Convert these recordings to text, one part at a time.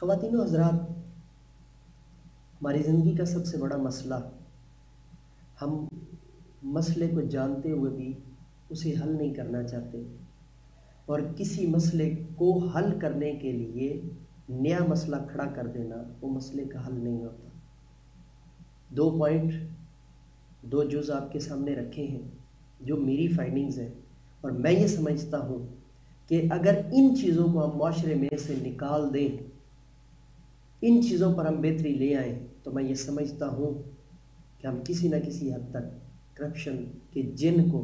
خواتین و حضرات، ہماری زندگی کا سب سے بڑا مسئلہ، ہم مسئلے کو جانتے ہوئے بھی اسے حل نہیں کرنا چاہتے، اور کسی مسئلے کو حل کرنے کے لیے نیا مسئلہ کھڑا کر دینا وہ مسئلے کا حل نہیں ہوتا۔ 2 پوائنٹ 2 جز آپ کے سامنے رکھے ہیں جو میری فائنڈنگز ہیں، اور میں یہ سمجھتا ہوں کہ اگر ان چیزوں کو ہم معاشرے میں سے نکال دیں، ان چیزوں پر ہم بہتری لے آئیں، تو میں یہ سمجھتا ہوں کہ ہم کسی نہ کسی حد تک کرپشن کے جن کو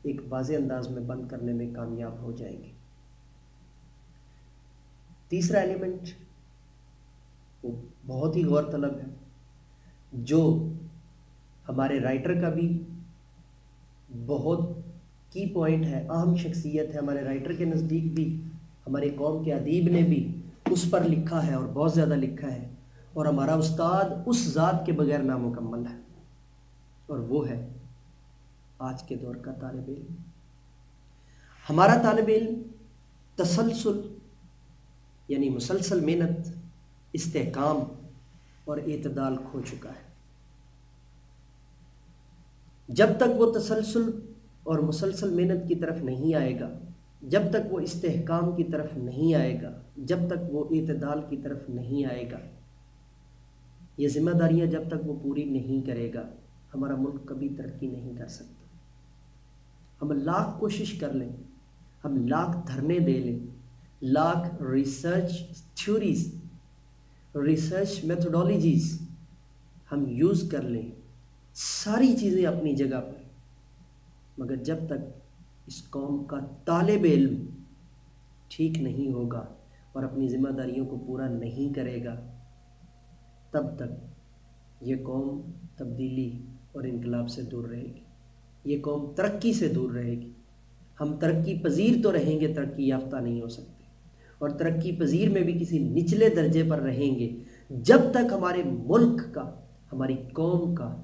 ایک واضح انداز میں بند کرنے میں کامیاب ہو جائیں گے۔ تیسرا ایلیمنٹ وہ بہت ہی غور طلب ہے، جو ہمارے رائٹر کا بھی بہت کی پوائنٹ ہے، اہم شخصیت ہے ہمارے رائٹر کے نزدیک بھی، ہمارے قوم کے ادیب نے بھی اس پر لکھا ہے اور بہت زیادہ لکھا ہے، اور ہمارا استاد اس ذات کے بغیر نامکمل ہے، اور وہ ہے آج کے دور کا طالب علم۔ ہمارا طالب علم تسلسل یعنی مسلسل محنت، استحکام اور اعتدال کھو چکا ہے۔ جب تک وہ تسلسل اور مسلسل محنت کی طرف نہیں آئے گا، جب تک وہ استحکام کی طرف نہیں آئے گا، جب تک وہ اعتدال کی طرف نہیں آئے گا، یہ ذمہ داریاں جب تک وہ پوری نہیں کرے گا، ہمارا ملک کبھی ترقی نہیں کر سکتا۔ ہم لاکھ کوشش کر لیں، ہم لاکھ دھرنے دے لیں، lakh research theories, research methodologies ہم یوز کر لیں، ساری چیزیں اپنی جگہ پر، مگر جب تک اس قوم کا طالب علم ٹھیک نہیں ہوگا اور اپنی ذمہ داریوں کو پورا نہیں کرے گا، تب تک یہ قوم تبدیلی اور انقلاب سے دور رہے گی، یہ قوم ترقی سے دور رہے گی۔ ہم ترقی پذیر تو رہیں گے، ترقی یافتہ نہیں ہو سکتے، اور ترقی پذیر میں بھی کسی نچلے درجے پر رہیں گے جب تک ہمارے ملک کا، ہماری قوم کا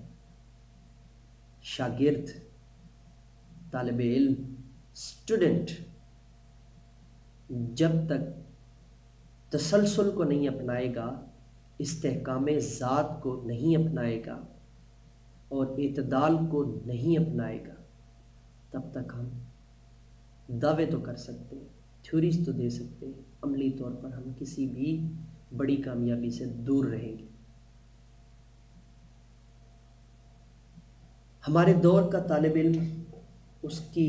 شاگرد، طالب علم، اسٹوڈنٹ جب تک تسلسل کو نہیں اپنائے گا، استحکام ذات کو نہیں اپنائے گا اور اعتدال کو نہیں اپنائے گا، تب تک ہم دعوے تو کر سکتے ہیں، تھیوریز تو دے سکتے ہیں، عملی طور پر ہم کسی بھی بڑی کامیابی سے دور رہیں گے۔ ہمارے دور کا طالب علم، اس کی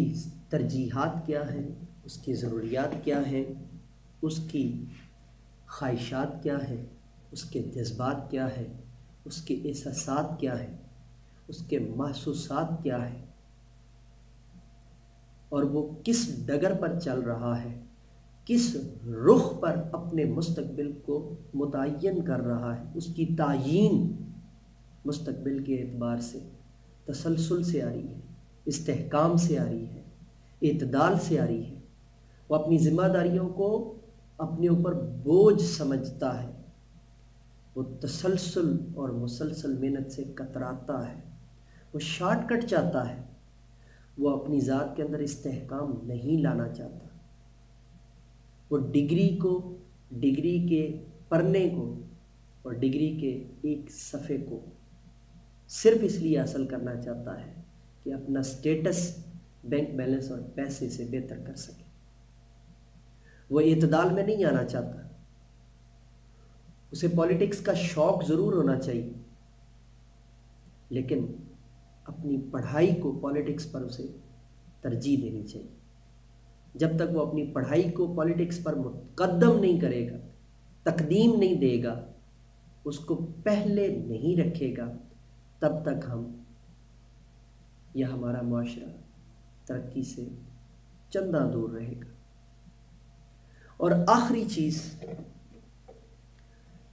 ترجیحات کیا ہیں، اس کی ضروریات کیا ہیں، اس کی خواہشات کیا ہیں، اس کے جذبات کیا ہیں، اس کے احساسات کیا ہیں، اس کے محسوسات کیا ہیں، اور وہ کس ڈگر پر چل رہا ہے، کس رخ پر اپنے مستقبل کو متعین کر رہا ہے، اس کی تعیین مستقبل کے اعتبار سے تسلسل سے آ رہی ہے، استحکام سے آ رہی ہے، اعتدال سے آ رہی ہے۔ وہ اپنی ذمہ داریوں کو اپنے اوپر بوجھ سمجھتا ہے، وہ تسلسل اور مسلسل محنت سے کتراتا ہے، وہ شارٹ کٹ چاہتا ہے، وہ اپنی ذات کے اندر استحکام نہیں لانا چاہتا، وہ ڈگری کے پڑھنے کو اور ڈگری کے ایک صفحے کو صرف اس لیے حاصل کرنا چاہتا ہے کہ اپنا سٹیٹس، بینک بیلنس اور پیسے سے بہتر کر سکے۔ وہ اعتدال میں نہیں آنا چاہتا، اسے پولیٹکس کا شوق ضرور ہونا چاہیے، لیکن اپنی پڑھائی کو پولیٹکس پر اسے ترجیح دینی چاہیے۔ جب تک وہ اپنی پڑھائی کو پولیٹکس پر مقدم نہیں کرے گا، تقدیم نہیں دے گا، اس کو پہلے نہیں رکھے گا، تب تک ہم یا ہمارا معاشرہ ترقی سے چندہ دور رہے گا۔ اور آخری چیز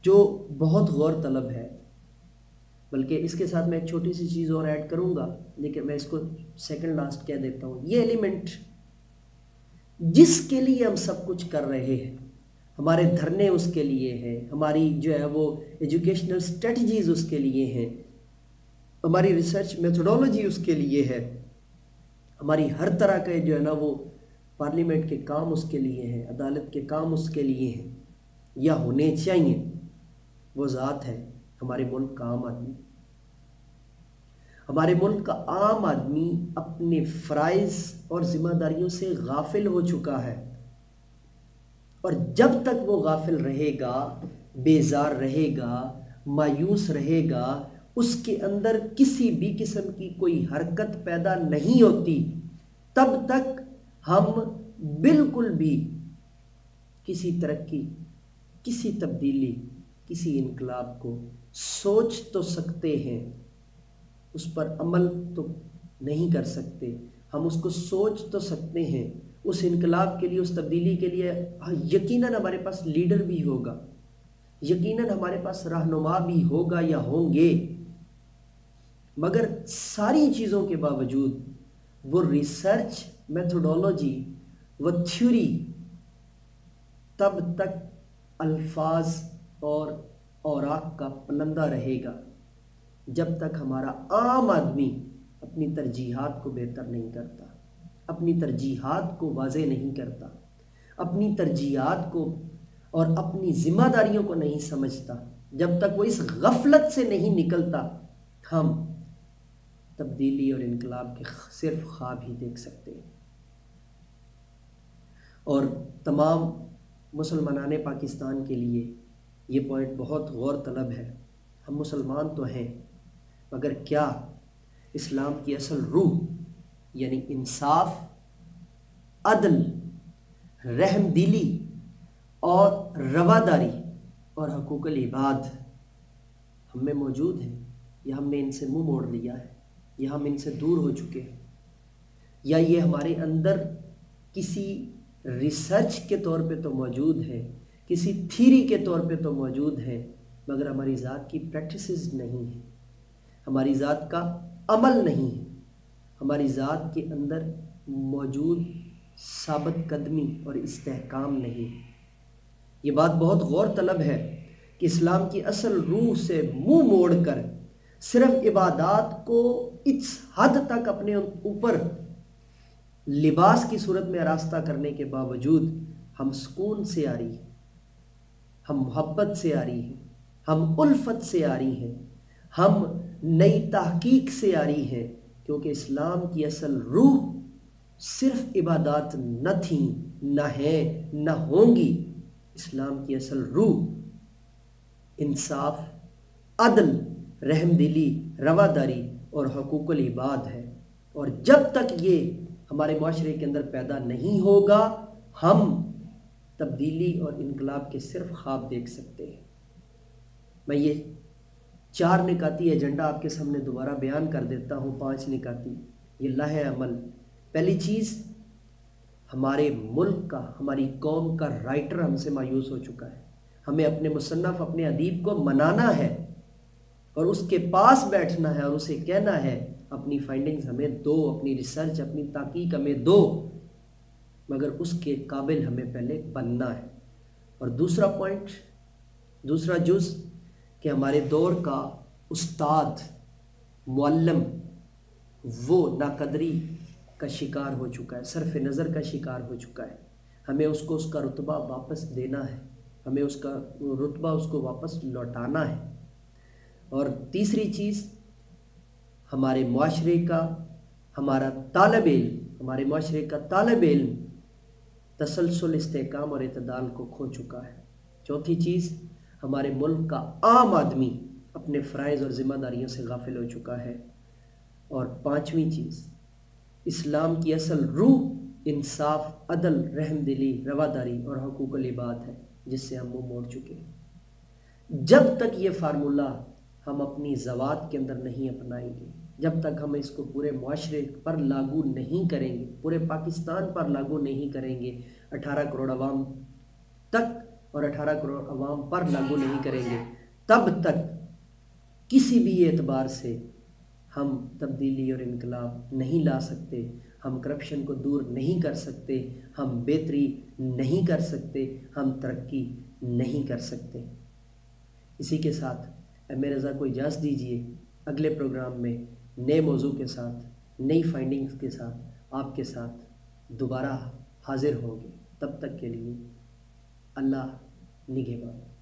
جو بہت غور طلب ہے، بلکہ اس کے ساتھ میں ایک چھوٹی سی چیز اور ایڈ کروں گا، لیکن میں اس کو سیکنڈ لاسٹ کہہ دیتا ہوں، یہ ایلیمنٹ جس کے لیے ہم سب کچھ کر رہے ہیں، ہمارے دھرنے اس کے لیے ہیں، ہماری جو ہے وہ ایجوکیشنل اسٹریٹجیز اس کے لیے ہیں، ہماری ریسرچ میتھڈالوجی اس کے لیے ہے، ہماری ہر طرح کے جو ہے نا وہ پارلیمنٹ کے کام اس کے لیے ہیں، عدالت کے کام اس کے لیے ہیں، یا ہونے چاہیے، وہ ذات ہے ہمارے ملک کا عام آدمی۔ ہمارے ملک کا عام آدمی اپنے فرائض اور ذمہ داریوں سے غافل ہو چکا ہے، اور جب تک وہ غافل رہے گا، بیزار رہے گا، مایوس رہے گا، اس کے اندر کسی بھی قسم کی کوئی حرکت پیدا نہیں ہوتی، تب تک ہم بالکل بھی کسی ترقی، کسی تبدیلی، کسی انقلاب کو سوچ تو سکتے ہیں، اس پر عمل تو نہیں کر سکتے۔ ہم اس کو سوچ تو سکتے ہیں، اس انقلاب کے لیے، اس تبدیلی کے لیے یقیناً ہمارے پاس لیڈر بھی ہوگا، یقیناً ہمارے پاس رہنما بھی ہوگا یا ہوں گے، مگر ساری چیزوں کے باوجود وہ ریسرچ میتھوڈولوجی، وہ تھیوری تب تک الفاظ اور اوراق کا پلندہ رہے گا جب تک ہمارا عام آدمی اپنی ترجیحات کو بہتر نہیں کرتا، اپنی ترجیحات کو واضح نہیں کرتا، اپنی ترجیحات کو اور اپنی ذمہ داریوں کو نہیں سمجھتا، جب تک وہ اس غفلت سے نہیں نکلتا، ہم تبدیلی اور انقلاب کے صرف خواب ہی دیکھ سکتے ہیں۔ اور تمام مسلمانان پاکستان کے لیے یہ پوائنٹ بہت غور طلب ہے۔ ہم مسلمان تو ہیں، مگر کیا اسلام کی اصل روح یعنی انصاف، عدل، رحم دلی اور رواداری اور حقوق العباد ہم میں موجود ہیں، یا ہم نے ان سے منہ موڑ لیا ہے، یا ہم ان سے دور ہو چکے ہیں، یا یہ ہمارے اندر کسی ریسرچ کے طور پہ تو موجود ہے، کسی تھیری کے طور پہ تو موجود ہے، مگر ہماری ذات کی پریکٹسز نہیں ہیں، ہماری ذات کا عمل نہیں ہے، ہماری ذات کے اندر موجود ثابت قدمی اور استحکام نہیں ہے۔ یہ بات بہت غور طلب ہے کہ اسلام کی اصل روح سے منہ موڑ کر صرف عبادات کو اس حد تک اپنے اوپر لباس کی صورت میں آراستہ کرنے کے باوجود ہم سکون سے آ رہی ہیں، ہم محبت سے آ رہی ہیں، ہم الفت سے آ رہی ہیں، ہم نئی تحقیق سے آ رہی ہیں، کیونکہ اسلام کی اصل روح صرف عبادات نہ تھیں، نہ ہیں، نہ ہوں گی۔ اسلام کی اصل روح انصاف، عدل، رحم دلی، رواداری اور حقوق العباد ہے، اور جب تک یہ ہمارے معاشرے کے اندر پیدا نہیں ہوگا، ہم تبدیلی اور انقلاب کے صرف خواب دیکھ سکتے ہیں۔ میں یہ 4 نکاتی ایجنڈا آپ کے سامنے دوبارہ بیان کر دیتا ہوں، 5 نکاتی، یہ لائحہ عمل۔ پہلی چیز، ہمارے ملک کا، ہماری قوم کا رائٹر ہم سے مایوس ہو چکا ہے۔ ہمیں اپنے مصنف، اپنے ادیب کو منانا ہے اور اس کے پاس بیٹھنا ہے اور اسے کہنا ہے اپنی فائنڈنگز ہمیں دو، اپنی ریسرچ، اپنی تحقیق ہمیں دو، مگر اس کے قابل ہمیں پہلے بننا ہے۔ اور دوسرا پوائنٹ، دوسرا جز، کہ ہمارے دور کا استاد، معلم، وہ ناقدری کا شکار ہو چکا ہے، صرف نظر کا شکار ہو چکا ہے۔ ہمیں اس کو اس کا رتبہ واپس دینا ہے، ہمیں اس کا رتبہ اس کو واپس لوٹانا ہے۔ اور تیسری چیز، ہمارے معاشرے کا، ہمارا طالب علم، ہمارے معاشرے کا طالب علم تسلسل، استحکام اور اعتدال کو کھو چکا ہے۔ چوتھی چیز، ہمارے ملک کا عام آدمی اپنے فرائض اور ذمہ داریوں سے غافل ہو چکا ہے۔ اور پانچویں چیز، اسلام کی اصل روح انصاف، عدل، رحم دلی، رواداری اور حقوق العباد ہے، جس سے ہم منہ موڑ چکے ہیں۔ جب تک یہ فارمولہ ہم اپنی ذوات کے اندر نہیں اپنائیں گے، جب تک ہم اس کو پورے معاشرے پر لاگو نہیں کریں گے، پورے پاکستان پر لاگو نہیں کریں گے، 18 کروڑ عوام تک اور 18 کروڑ عوام پر لاگو نہیں کریں گے، تب تک کسی بھی اعتبار سے ہم تبدیلی اور انقلاب نہیں لا سکتے، ہم کرپشن کو دور نہیں کر سکتے، ہم بہتری نہیں کر سکتے، ہم ترقی نہیں کر سکتے۔ اسی کے ساتھ ایم اے رضا کو اجازت دیجیے، اگلے پروگرام میں نئے موضوع کے ساتھ، نئی فائنڈنگز کے ساتھ آپ کے ساتھ دوبارہ حاضر ہوں گے۔ تب تک کے لیے اللہ نگہبان۔